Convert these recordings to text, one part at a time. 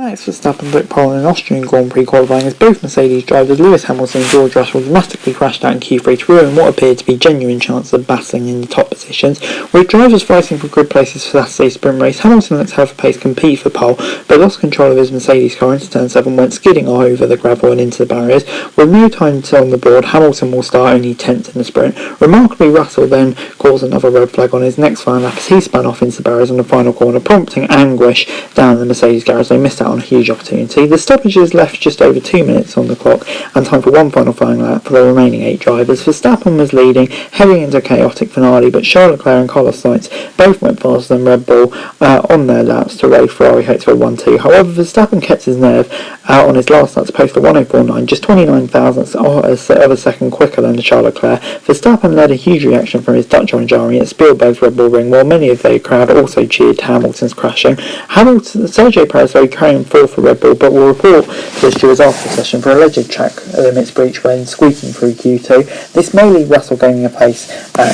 Max Verstappen took pole in an Austrian Grand Prix qualifying as both Mercedes drivers Lewis Hamilton and George Russell dramatically crashed out in Q3 to ruin what appeared to be genuine chances of battling in the top positions. With drivers fighting for grid places for Saturday's sprint race, Hamilton looked to have a pace compete for pole, but lost control of his Mercedes car into turn 7, went skidding over the gravel and into the barriers. With no time on the board, Hamilton will start only 10th in the sprint. Remarkably, Russell then caused another red flag on his next final lap as he spun off into the barriers on the final corner, prompting anguish down in the Mercedes garage. They missed out on a huge opportunity. The stoppages left just over 2 minutes on the clock and time for one final lap for the remaining 8 drivers. Verstappen was leading, heading into a chaotic finale, but Charles Leclerc and Carlos Sainz both went faster than Red Bull on their laps to raid Ferrari hopes for 1-2. However, Verstappen kept his nerve on his last lap to post a 1:04.9, just 29 thousandths of a second quicker than Charles Leclerc. Verstappen led a huge reaction from his Dutch Orange Army at Spielberg's Red Bull ring, while many of the crowd also cheered Hamilton's crashing. Sergio Perez carrying 4th for Red Bull, but will report to the stewards after the session for alleged track limits breach when squeaking through Q2. This may leave Russell gaining a pace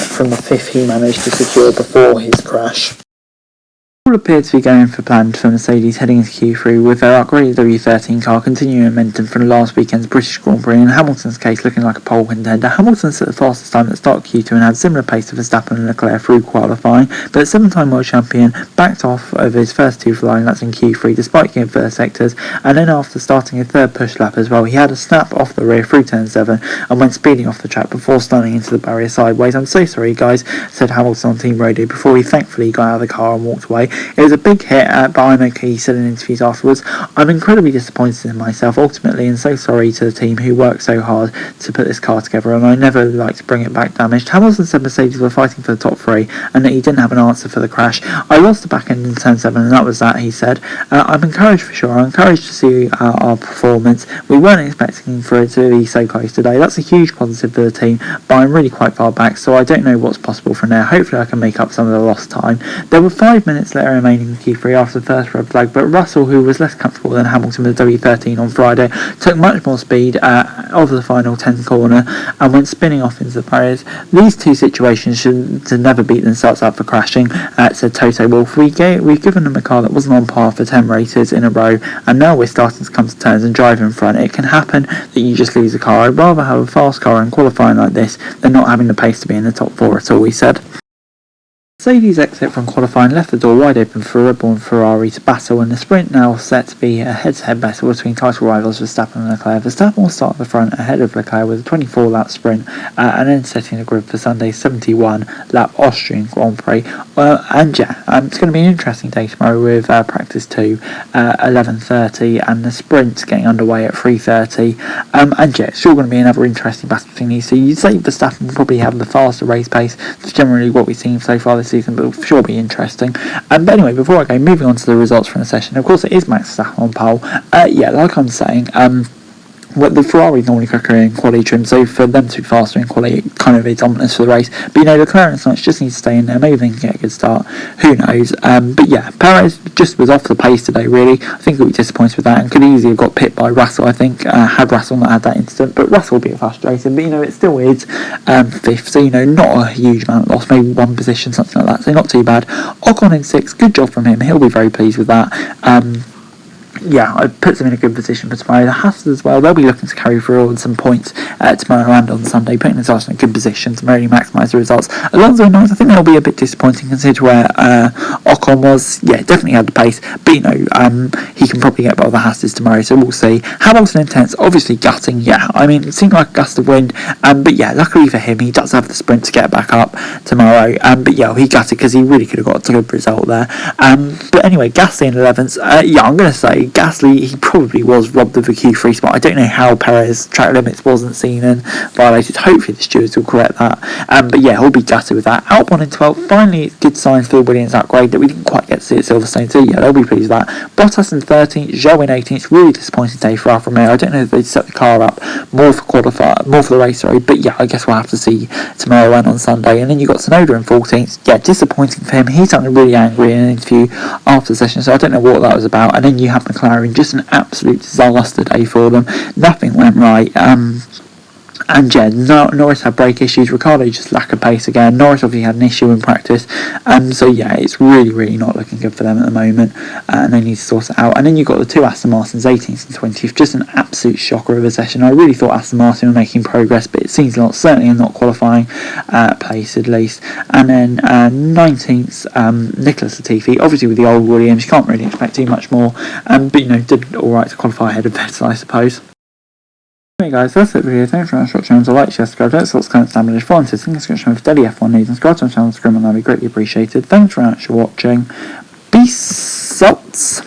from the 5th he managed to secure before his crash. All appeared to be going for planned for Mercedes heading into Q3, with their upgraded W13 car continuing momentum from last weekend's British Grand Prix, and Hamilton's case looking like a pole contender. Hamilton set the fastest time at the start of Q2 and had similar pace to Verstappen and Leclerc through qualifying, but the 7-time world champion backed off over his first 2 flying laps in Q3 despite getting first sectors, and then after starting a 3rd push lap as well, he had a snap off the rear through turn 7 and went speeding off the track before stunning into the barrier sideways. "I'm so sorry guys," said Hamilton on team radio before he thankfully got out of the car and walked away. "It was a big hit, but I'm okay," he said in interviews afterwards. "I'm incredibly disappointed in myself ultimately and so sorry to the team who worked so hard to put this car together, and I never like to bring it back damaged." Hamilton said Mercedes were fighting for the top 3 and that he didn't have an answer for the crash. "I lost the back end in turn 7 and that was that," he said. "I'm encouraged for sure. I'm encouraged to see our performance. We weren't expecting for it to be so close today. That's a huge positive for the team, but I'm really quite far back, so I don't know what's possible from there. Hopefully I can make up some of the lost time." There were 5 minutes left remaining in Q3 after the first red flag, but Russell, who was less comfortable than Hamilton with the W13 on Friday, took much more speed over the final 10th corner and went spinning off into the barriers. "These 2 situations should never beat themselves up for crashing," said Toto Wolff. We've given them a car that wasn't on par for 10 races in a row, and now we're starting to come to terms and drive in front. It can happen that you just lose a car. I'd rather have a fast car in qualifying like this than not having the pace to be in the top 4 at all," he said. Mercedes' exit from qualifying left the door wide open for Red Bull and Ferrari to battle, and the sprint now set to be a head-to-head battle between title rivals Verstappen and Leclerc. Verstappen will start at the front ahead of Leclerc with a 24-lap sprint and then setting the grid for Sunday's 71-lap Austrian Grand Prix. It's going to be an interesting day tomorrow with practice 2 11:30 and the sprint getting underway at 3:30. It's sure going to be another interesting battle between these two. You'd say Verstappen will probably have the faster race pace. It's generally what we've seen so far this season, but it'll for sure be interesting. But anyway, before I go, moving on to the results from the session, of course it is Max Verstappen on pole. Like I'm saying, the Ferrari's normally quicker in Quali trim, so for them to be faster in Quali, it kind of is ominous for the race. But Leclerc and Sainz just need to stay in there. Maybe they can get a good start. Who knows? Perez just was off the pace today, really. I think he'll be disappointed with that and could easily have got pit by Russell, I think, had Russell not had that incident. But Russell will be frustrated. But, it still is 5th, so, not a huge amount of loss, maybe 1 position, something like that. So not too bad. Ocon in 6th, good job from him. He'll be very pleased with that. It puts them in a good position for tomorrow. The Haas as well, they'll be looking to carry forward some points tomorrow and on Sunday, putting themselves in a good position to really maximise the results. Alonso and Norris, I think they'll be a bit disappointing considering where Ocon was. Definitely had the pace, but he can probably get by the Haas tomorrow, so we'll see. Hamilton intense, obviously gutting. It seemed like a gust of wind, but luckily for him, he does have the sprint to get back up tomorrow. He gutted because he really could have got a good result there. But anyway, Gasly in 11th. I'm going to say Gasly, he probably was robbed of a Q3 spot. I don't know how Perez track limits wasn't seen and violated. Hopefully the stewards will correct that. He'll be gutted with that. Albon in 12th. Finally, it's good signs for the Williams upgrade that we didn't quite get to see at Silverstone. So they'll be pleased with that. Bottas in 13th. Zhou in 18th. Really disappointing day for Alfa Romeo. I don't know if they'd set the car up more for the race, sorry. But I guess we'll have to see tomorrow and on Sunday. And then you've got Tsunoda in 14th. Disappointing for him. He's something really angry in an interview after the session, so I don't know what that was about. And then you have McLaren, just an absolute disaster day for them. Nothing went right. And yeah, Norris had brake issues. Ricciardo just lack of pace again. Norris obviously had an issue in practice. So yeah, it's really not looking good for them at the moment. And they need to sort it out. And then you've got the two Aston Martins, 18th and 20th. Just an absolute shocker of a session. I really thought Aston Martin were making progress, but it seems not, certainly not qualifying place at least. And then 19th, Nicholas Latifi. Obviously with the old Williams, you can't really expect too much more. But did alright to qualify ahead of Vettel, I suppose. Hey guys, that's it for the video. Thanks for watching our channel. Like, share, subscribe, don't sort of comment, damage, follow, and think description with daily F1 news, and subscribe to our channel, that'd be greatly appreciated. Thanks very much for watching. Peace out.